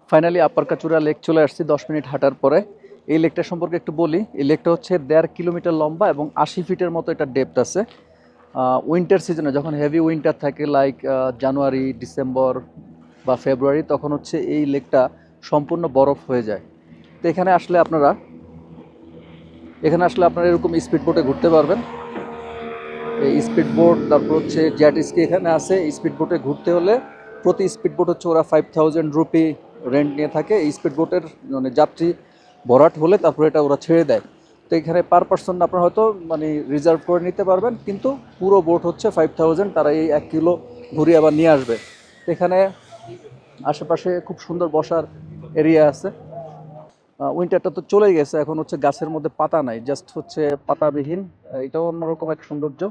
Finally আপার কাচুরা lake চলে আসছি 10 minute হাঁটার পরে। এই লেকটা সম্পর্কে একটু বলি। এই লেকটা হচ্ছে 1.5 কিলোমিটার লম্বা এবং 80 ফিটের মতো এটা ডেপথ আছে। উইন্টার সিজনে যখন হেভি উইন্টার থাকে, লাইক জানুয়ারি, ডিসেম্বর বা ফেব্রুয়ারি, তখন হচ্ছে এই লেকটা সম্পূর্ণ বরফ হয়ে যায়। তো এখানে আসলে আপনারা এরকম স্পিড বোটে ঘুরতে পারবেন। এই স্পিড বোট, তারপর হচ্ছে জেট স্কি এখানে আছে। স্পিড বোটে ঘুরতে হলে প্রতি স্পিড বোট হচ্ছে ওরা 5000 রুপি রেন্ট নিয়ে থাকে। এই স্পিড বোটের মানে যাত্রী ভরাট হলে তারপরে এটা ওরা ছেড়ে দেয়। তো এখানে পার পার্সন আপনার হয়তো মানে রিজার্ভ করে নিতে পারবেন, কিন্তু পুরো বোট হচ্ছে 5000, তারা এই 1 কিলো ঘুরিয়ে আবার নিয়ে আসবে। তো এখানে আশেপাশে খুব সুন্দর বসার এরিয়া আছে। উইন্টারটা তো চলেই গেছে, এখন হচ্ছে গাছের মধ্যে পাতা নাই, জাস্ট হচ্ছে পাতাবিহীন। এটাও অন্যরকম এক সৌন্দর্য।